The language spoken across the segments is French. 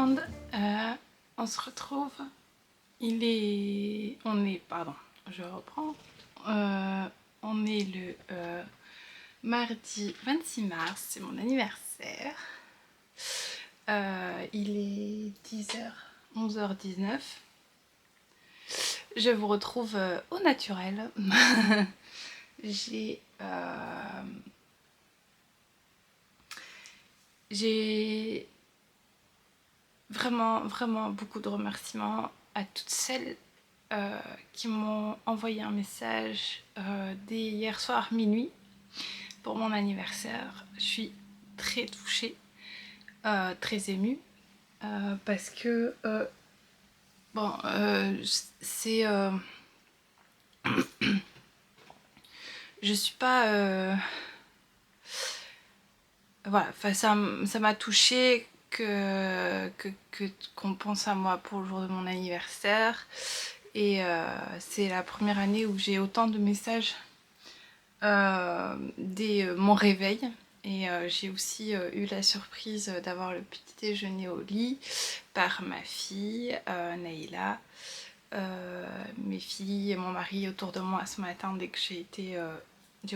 monde, on se retrouve, pardon, je reprends, on est le mardi 26 mars, c'est mon anniversaire, il est 10h, 11h19, je vous retrouve au naturel, j'ai vraiment beaucoup de remerciements à toutes celles qui m'ont envoyé un message dès hier soir minuit pour mon anniversaire. Je suis très touchée, très émue parce que c'est je suis pas voilà, enfin ça m'a touchée qu'on pense à moi pour le jour de mon anniversaire. Et c'est la première année où j'ai autant de messages dès mon réveil. Et j'ai aussi eu la surprise d'avoir le petit déjeuner au lit par ma fille, Naïla, mes filles et mon mari autour de moi ce matin dès que j'ai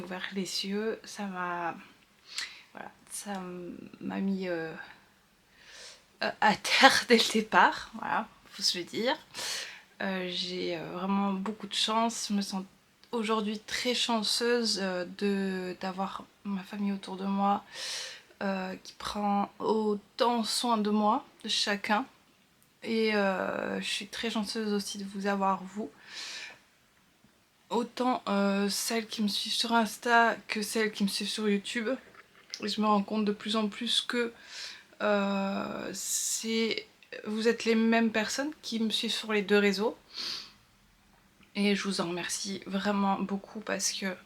ouvert les yeux. Ça m'a mis à terre dès le départ, voilà, faut se le dire. J'ai vraiment beaucoup de chance, je me sens aujourd'hui très chanceuse d'avoir ma famille autour de moi qui prend autant soin de moi, de chacun. Et je suis très chanceuse aussi de vous avoir, vous. Autant celles qui me suivent sur Insta que celles qui me suivent sur YouTube. Et je me rends compte de plus en plus que vous êtes les mêmes personnes qui me suivent sur les deux réseaux. Et je vous en remercie vraiment beaucoup parce que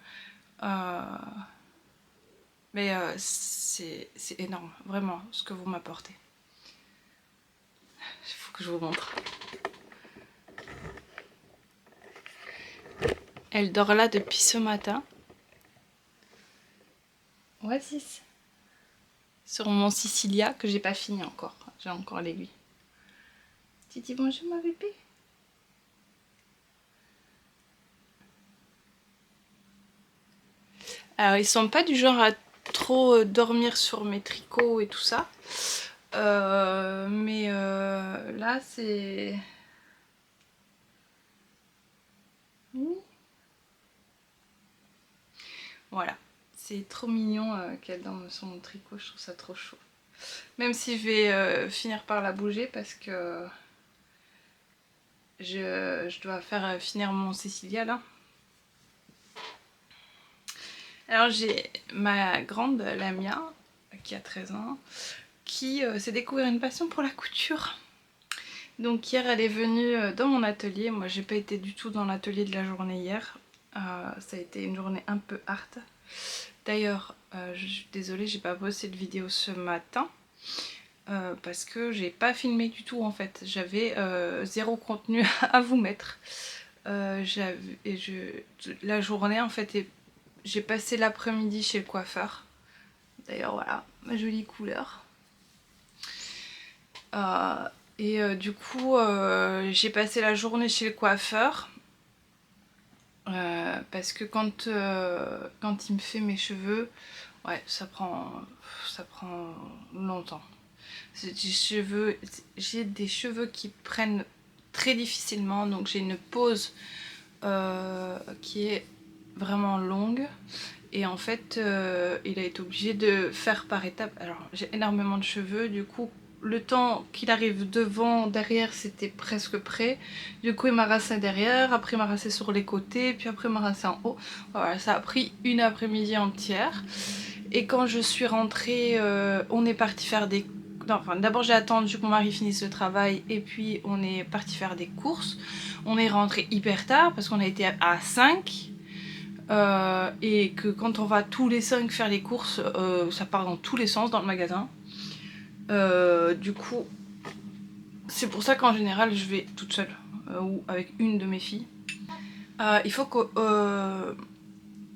c'est énorme, vraiment, ce que vous m'apportez. Il faut que je vous montre. Elle dort là depuis ce matin. Oasis. Sur mon Sicilia que j'ai pas fini encore. J'ai encore l'aiguille. Tu dis bonjour ma bébé. Alors ils sont pas du genre à trop dormir sur mes tricots et tout ça. Mais là c'est... Voilà. C'est trop mignon qu'elle dorme sur mon tricot, je trouve ça trop chaud. Même si je vais finir par la bouger parce que je dois faire finir mon Cécilia là. Alors j'ai ma grande, la mienne, qui a 13 ans, qui s'est découvert une passion pour la couture. Donc hier elle est venue dans mon atelier, moi j'ai pas été du tout dans l'atelier de la journée hier, ça a été une journée un peu hard. D'ailleurs je suis désolée, j'ai pas posté de vidéo ce matin parce que j'ai pas filmé du tout en fait, j'avais zéro contenu à vous mettre. La journée en fait, j'ai passé l'après-midi chez le coiffeur. D'ailleurs voilà, ma jolie couleur. Du coup j'ai passé la journée chez le coiffeur parce que quand il me fait mes cheveux, ouais, ça prend longtemps. J'ai des cheveux qui prennent très difficilement, donc j'ai une pose qui est vraiment longue. Et en fait, il a été obligé de faire par étapes. Alors, j'ai énormément de cheveux, du coup, le temps qu'il arrive devant, derrière, c'était presque prêt. Du coup, il m'a rassé derrière, après il m'a rassé sur les côtés, puis après il m'a rassé en haut. Voilà, ça a pris une après-midi entière. Et quand je suis rentrée, on est parti faire des... Non, enfin, d'abord j'ai attendu que mon mari finisse le travail et puis on est parti faire des courses. On est rentré hyper tard parce qu'on a été à 5. Et que quand on va tous les 5 faire les courses, ça part dans tous les sens dans le magasin. Du coup, c'est pour ça qu'en général je vais toute seule ou avec une de mes filles. Il faut que...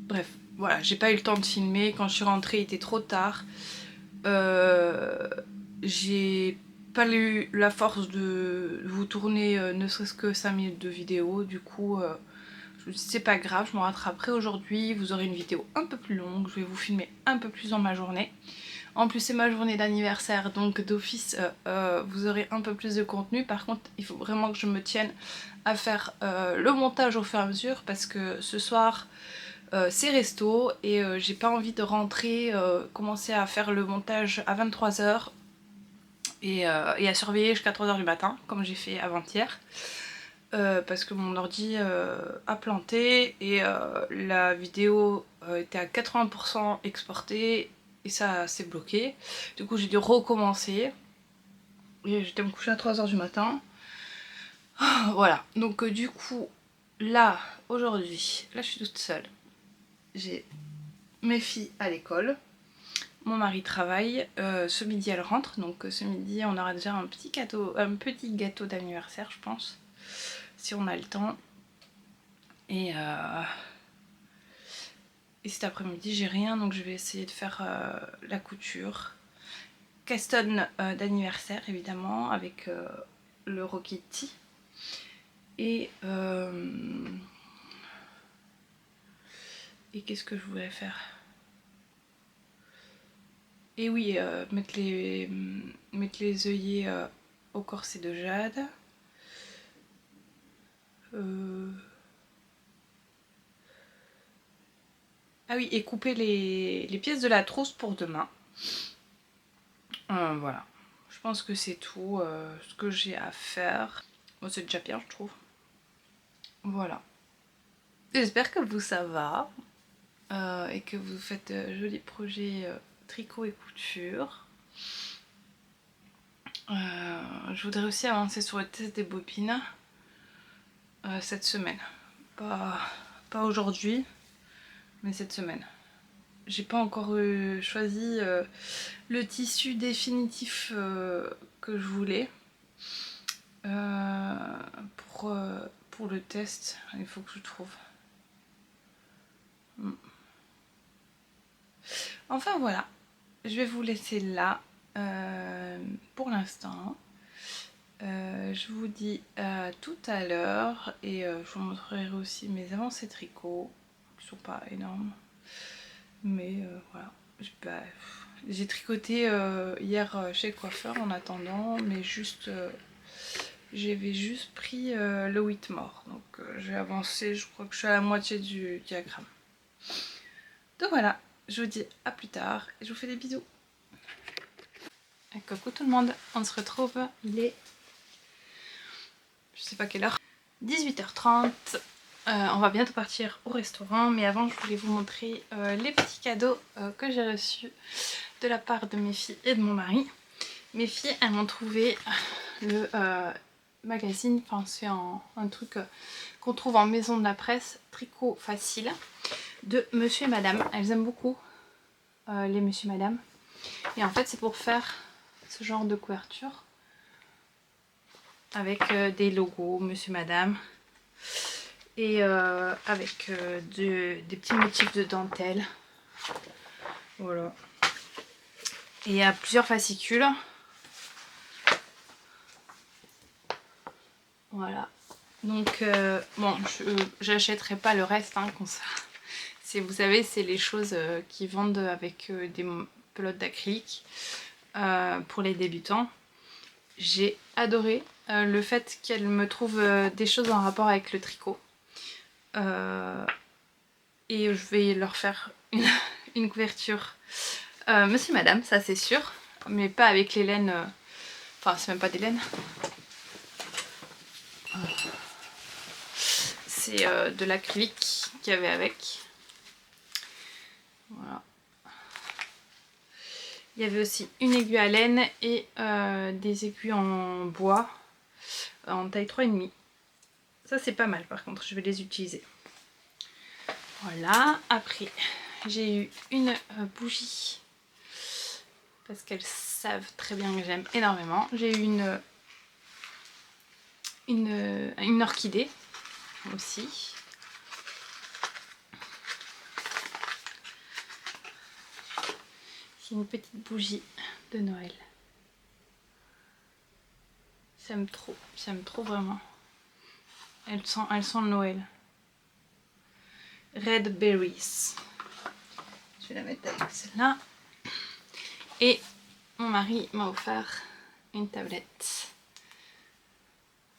bref, voilà, j'ai pas eu le temps de filmer. Quand je suis rentrée, il était trop tard. J'ai pas eu la force de vous tourner ne serait-ce que 5 minutes de vidéo. Du coup, je me dis c'est pas grave, je m'en rattraperai aujourd'hui. Vous aurez une vidéo un peu plus longue, je vais vous filmer un peu plus dans ma journée. En plus c'est ma journée d'anniversaire, donc d'office vous aurez un peu plus de contenu. Par contre il faut vraiment que je me tienne à faire le montage au fur et à mesure, parce que ce soir c'est resto et j'ai pas envie de rentrer, commencer à faire le montage à 23 h et à surveiller jusqu'à 3 h du matin comme j'ai fait avant-hier. Parce que mon ordi a planté et la vidéo était à 80% exportée et ça s'est bloqué. Du coup j'ai dû recommencer et j'étais me coucher à 3 h du matin. Voilà, donc du coup là aujourd'hui, là je suis toute seule. J'ai mes filles à l'école, mon mari travaille, ce midi elle rentre, donc ce midi on aura déjà un petit gâteau d'anniversaire je pense, si on a le temps. Et cet après-midi j'ai rien, donc je vais essayer de faire la couture. Caston d'anniversaire évidemment, avec le Rokiti. Et qu'est-ce que je voulais faire? Et oui, mettre les œillets au corset de Jade. Ah oui, et couper les pièces de la trousse pour demain. Voilà. Je pense que c'est tout ce que j'ai à faire. Bon, c'est déjà bien, je trouve. Voilà. J'espère que vous ça va et que vous faites jolis projets tricot et couture. Je voudrais aussi avancer sur le test des bobines cette semaine. Pas aujourd'hui, mais cette semaine. J'ai pas encore choisi le tissu définitif que je voulais pour le test. Il faut que je trouve. Enfin voilà, je vais vous laisser là pour l'instant. Je vous dis à tout à l'heure et je vous montrerai aussi mes avancées tricot qui sont pas énormes, mais voilà. J'ai tricoté hier chez le coiffeur en attendant, mais juste j'avais juste pris le Whitmore, donc j'ai avancé, je crois que je suis à la moitié du diagramme. Donc voilà, je vous dis à plus tard et je vous fais des bisous. Coucou tout le monde, on se retrouve, il est, je sais pas quelle heure, 18h30. On va bientôt partir au restaurant, mais avant je voulais vous montrer les petits cadeaux que j'ai reçus de la part de mes filles et de mon mari. Mes filles, elles m'ont trouvé le magazine, enfin c'est un truc qu'on trouve en maison de la presse, Tricot Facile, de Monsieur et Madame. Elles aiment beaucoup les Monsieur et Madame. Et en fait c'est pour faire ce genre de couverture avec des logos Monsieur et Madame et avec des petits motifs de dentelle. Voilà. Et il y a plusieurs fascicules. Voilà. Donc bon, j'achèterai pas le reste comme ça. Vous savez, c'est les choses qui vendent avec des pelotes d'acrylique pour les débutants. J'ai adoré le fait qu'elle me trouve des choses en rapport avec le tricot. Et je vais leur faire une couverture Monsieur Madame, ça c'est sûr, mais pas avec les laines, enfin c'est même pas des laines. C'est de l'acrylique qu'il y avait avec. Voilà. Il y avait aussi une aiguille à laine et des aiguilles en bois en taille 3,5. Ça c'est pas mal, par contre je vais les utiliser. Voilà, après j'ai eu une bougie parce qu'elles savent très bien que j'aime énormément. J'ai eu une orchidée aussi. C'est une petite bougie de Noël. j'aime trop vraiment. Elles sentent le Noël. Red Berries. Je vais la mettre avec celle-là. Et mon mari m'a offert une tablette.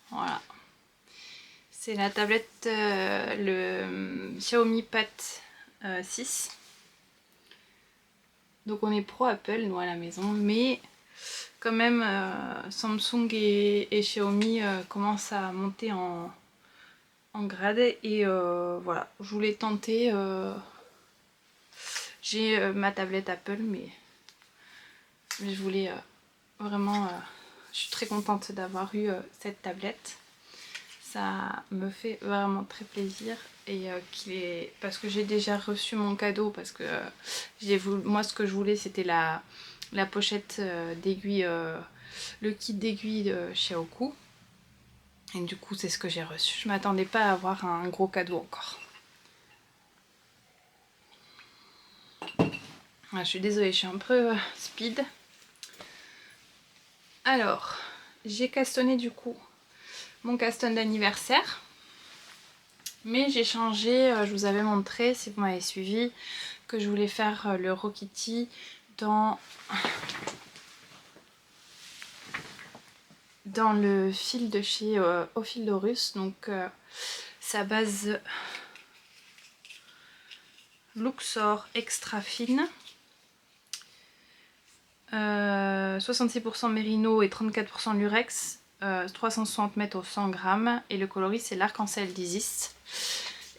Voilà. C'est la tablette, le Xiaomi Pad 6. Donc on est pro Apple, nous, à la maison. Mais quand même, Samsung et Xiaomi commencent à monter en grade. Et voilà, je voulais tenter. J'ai ma tablette Apple, mais je voulais vraiment... je suis très contente d'avoir eu cette tablette. Ça me fait vraiment très plaisir. Et parce que j'ai déjà reçu mon cadeau, parce que moi ce que je voulais c'était la pochette d'aiguille, le kit d'aiguille de Xiaoku. Et du coup c'est ce que j'ai reçu. Je m'attendais pas à avoir un gros cadeau encore. Ah, je suis désolée, je suis un peu speed. Alors, j'ai castonné du coup mon caston d'anniversaire. Mais j'ai changé, je vous avais montré, si vous m'avez suivi, que je voulais faire le Rokiti dans le fil de chez Ophildorus. Donc sa base Luxor extra fine. 66% mérino et 34% lurex. 360 mètres au 100 grammes. Et le coloris c'est l'arc-en-ciel d'Isis.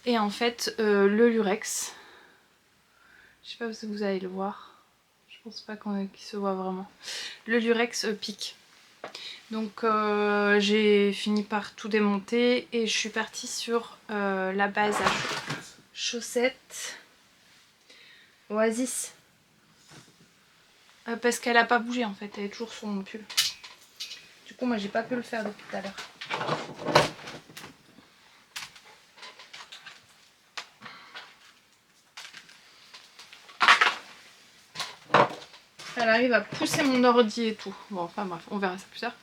Et en fait le lurex, je sais pas si vous allez le voir, je pense pas qu'il se voit vraiment. Le lurex pique. Donc j'ai fini par tout démonter et je suis partie sur la base à chaussettes Oasis. Parce qu'elle a pas bougé en fait, elle est toujours sur mon pull. Du coup moi j'ai pas pu le faire depuis tout à l'heure. Elle arrive à pousser mon ordi et tout. Bon enfin bref, on verra ça plus tard.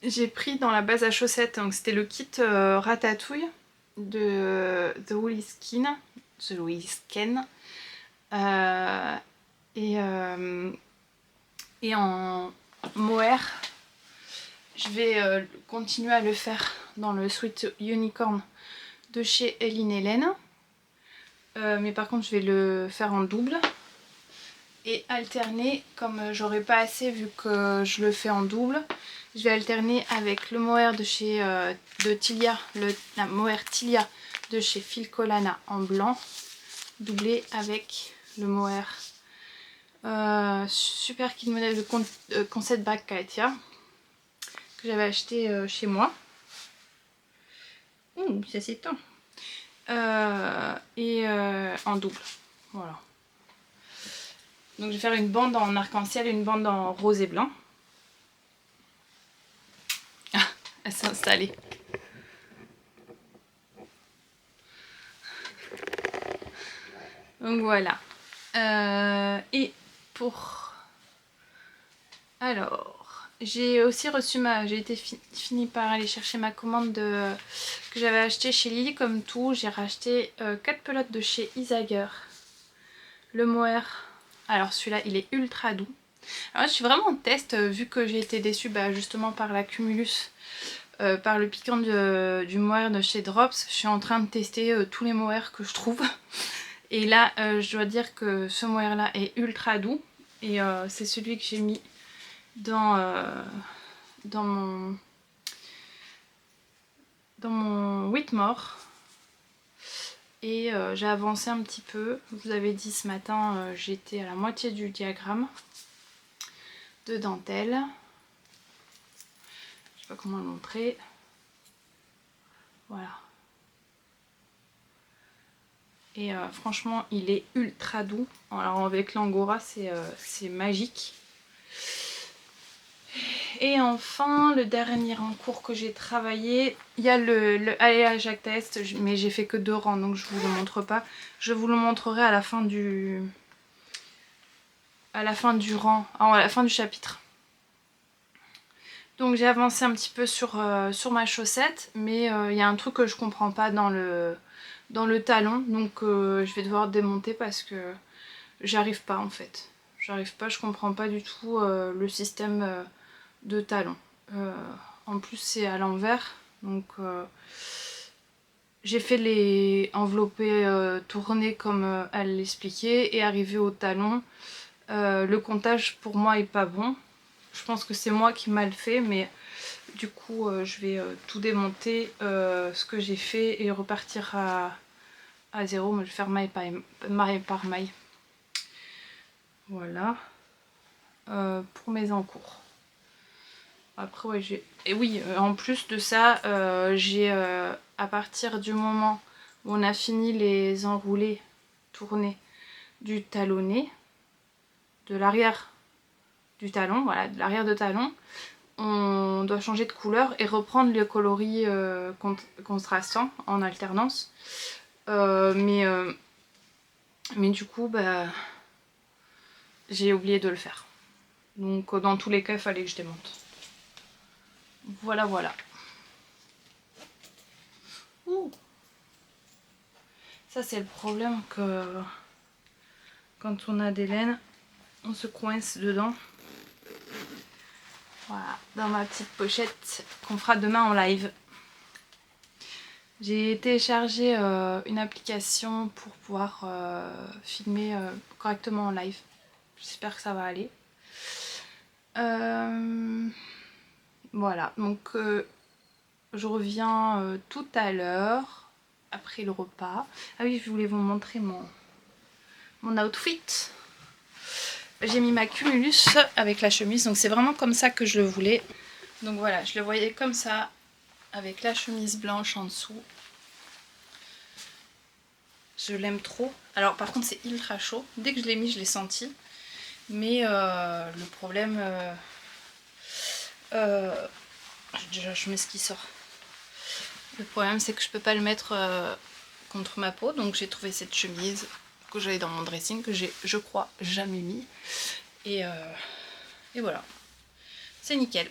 J'ai pris dans la base à chaussettes, donc c'était le kit Ratatouille de The Woolly Skin. Et en mohair, je vais continuer à le faire dans le Sweet Unicorn de chez Eline Hélène. Mais par contre je vais le faire en double et alterner, comme j'aurai pas assez vu que je le fais en double, je vais alterner avec le mohair de chez Tilia, la mohair Tilia de chez Filcolana en blanc, doublé avec le mohair super kit modèle de Concept Bag Katia que j'avais acheté chez moi. Ouh, ça s'étend. Et en double, voilà. Donc je vais faire une bande en arc-en-ciel et une bande en rose et blanc. Ah, elle s'est installée. Donc voilà. Et pour... Alors, j'ai aussi reçu j'ai été fini par aller chercher ma commande que j'avais acheté chez Lily comme tout. J'ai racheté 4 pelotes de chez Isager. Le mohair. Alors celui-là, il est ultra doux. Alors je suis vraiment en test, vu que j'ai été déçue justement par la Cumulus, par le piquant du mohair de chez Drops. Je suis en train de tester tous les mohairs que je trouve. Et là, je dois dire que ce mohair là est ultra doux. Et c'est celui que j'ai mis dans mon Whitmore. Et j'ai avancé un petit peu. Je vous avais dit ce matin, j'étais à la moitié du diagramme de dentelle. Je sais pas comment le montrer. Voilà. Et franchement, il est ultra doux. Alors avec l'Angora, c'est magique. Et enfin, le dernier en cours que j'ai travaillé, il y a le alliage test, mais j'ai fait que 2 rangs, donc je vous le montre pas. Je vous le montrerai à la fin du rang, à la fin du chapitre. Donc j'ai avancé un petit peu sur ma chaussette, mais il y a un truc que je comprends pas dans le talon, donc je vais devoir démonter parce que j'arrive pas en fait. J'arrive pas, je comprends pas du tout le système de talon. En plus c'est à l'envers, donc j'ai fait les enveloppés tournés comme elle l'expliquait, et arrivé au talon, le comptage pour moi est pas bon. Je pense que c'est moi qui mal fait, mais du coup je vais tout démonter ce que j'ai fait et repartir à zéro, mais je vais faire maille par maille. Voilà. Pour mes encours. Après ouais j'ai... Et oui, en plus de ça, j'ai à partir du moment où on a fini les enroulés tournés du talonnet, de l'arrière du talon, voilà, de l'arrière de talon, on doit changer de couleur et reprendre le coloris contrastant en alternance. Mais du coup, bah, j'ai oublié de le faire. Donc dans tous les cas, il fallait que je démonte. Voilà, voilà. Ouh. Ça, c'est le problème que quand on a des laines, on se coince dedans. Voilà, dans ma petite pochette qu'on fera demain en live. J'ai téléchargé une application pour pouvoir filmer correctement en live. J'espère que ça va aller. Voilà, donc je reviens tout à l'heure, après le repas. Ah oui, je voulais vous montrer mon outfit. J'ai mis ma cumulus avec la chemise, donc c'est vraiment comme ça que je le voulais. Donc voilà, je le voyais comme ça, avec la chemise blanche en dessous. Je l'aime trop. Alors par contre c'est ultra chaud. Dès que je l'ai mis, je l'ai senti. Mais le problème... j'ai déjà la chemise qui sort. Le problème c'est que je peux pas le mettre contre ma peau. Donc j'ai trouvé cette chemise que j'avais dans mon dressing, que j'ai, je crois, jamais mis. Et voilà. C'est nickel.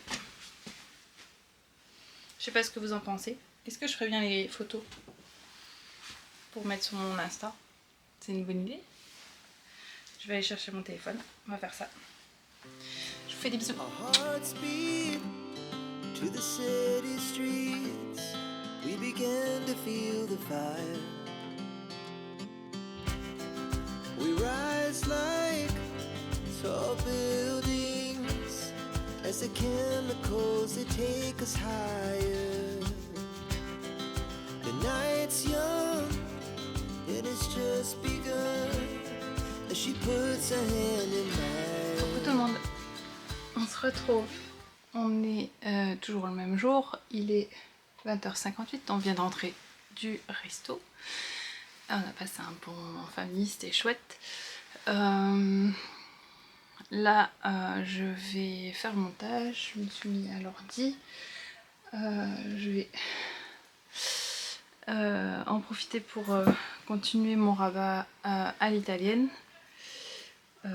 Je sais pas ce que vous en pensez. Est-ce que je ferais bien les photos pour mettre sur mon Insta? C'est une bonne idée. Je vais aller chercher mon téléphone. On va faire ça. Je vous fais des bisous. To the city streets, we began to feel the fire. We rise like tall buildings as the chemicals they take us higher. The night's young and it's just begun as she puts her hand in mine. Coucou tout le monde, on se retrouve. On est toujours le même jour, il est 20h58, on vient d'entrer du resto. On a passé un bon moment en famille, c'était chouette. Là, je vais faire le montage, je me suis mis à l'ordi. Je vais en profiter pour continuer mon rabat à l'italienne. Je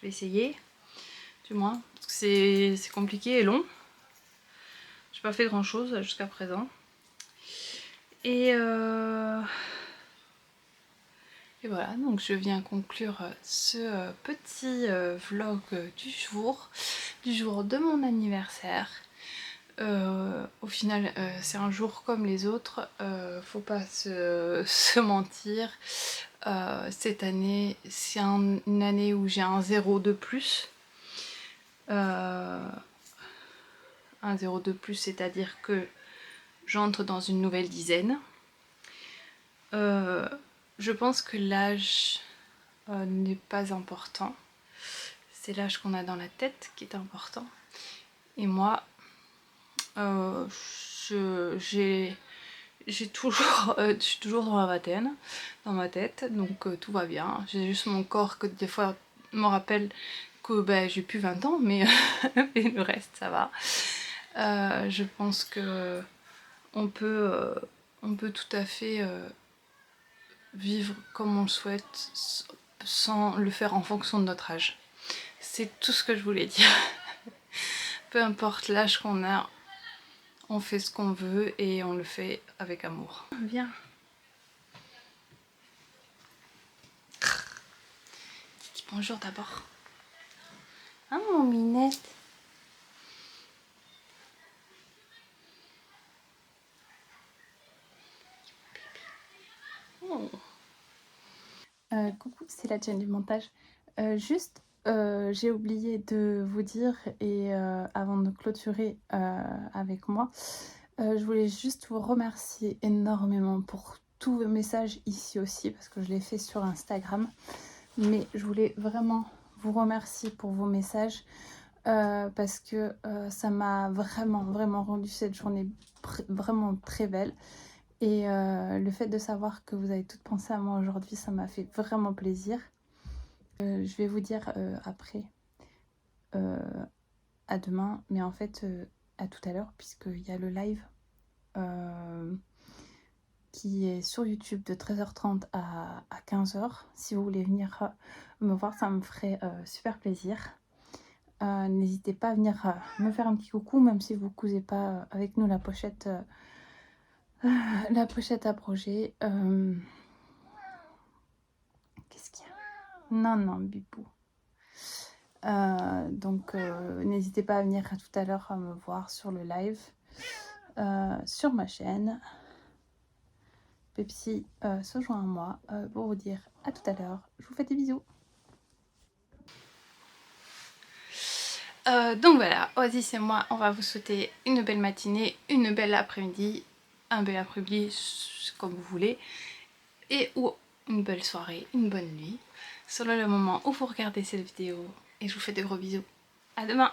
vais essayer, du moins, parce que c'est compliqué et long. J'ai pas fait grand chose jusqu'à présent. Et voilà, donc je viens conclure ce petit vlog du jour de mon anniversaire. Au final, c'est un jour comme les autres, faut pas se mentir. Cette année, c'est une année où j'ai un 0 de plus. Un 0 de plus, c'est-à-dire que j'entre dans une nouvelle dizaine. Je pense que l'âge n'est pas important. C'est l'âge qu'on a dans la tête qui est important. Et moi, je suis toujours dans la vingtaine, dans ma tête, donc tout va bien. J'ai juste mon corps que des fois me rappelle que j'ai plus 20 ans, mais, mais le reste ça va. Je pense que on peut tout à fait vivre comme on le souhaite sans le faire en fonction de notre âge. C'est tout ce que je voulais dire. peu importe l'âge qu'on a, on fait ce qu'on veut et on le fait avec amour. Viens. Dis bonjour d'abord. Hein, mon minette? Oh. Coucou, c'est la chaîne du montage. J'ai oublié de vous dire, et avant de clôturer avec moi, je voulais juste vous remercier énormément pour tous vos messages ici aussi, parce que je l'ai fait sur Instagram. Mais je voulais vraiment vous remercier pour vos messages, parce que ça m'a vraiment rendu cette journée vraiment très belle. Et le fait de savoir que vous avez toutes pensé à moi aujourd'hui, ça m'a fait vraiment plaisir. Je vais vous dire après, à demain, mais en fait à tout à l'heure, puisqu'il y a le live qui est sur YouTube de 13h30 à 15h. Si vous voulez venir me voir, ça me ferait super plaisir. N'hésitez pas à venir me faire un petit coucou, même si vous ne cousez pas avec nous la pochette à projet. Qu'est-ce qu'il y a? Non, Bipou. Donc n'hésitez pas à venir tout à l'heure me voir sur le live sur ma chaîne. Pepsi se joint à moi pour vous dire à tout à l'heure. Je vous fais des bisous. Donc voilà, Oasis et moi, on va vous souhaiter une belle matinée, une belle après-midi, un bel après-midi, comme vous voulez, et ou une belle soirée, une bonne nuit, selon le moment où vous regardez cette vidéo. Et je vous fais de gros bisous. À demain!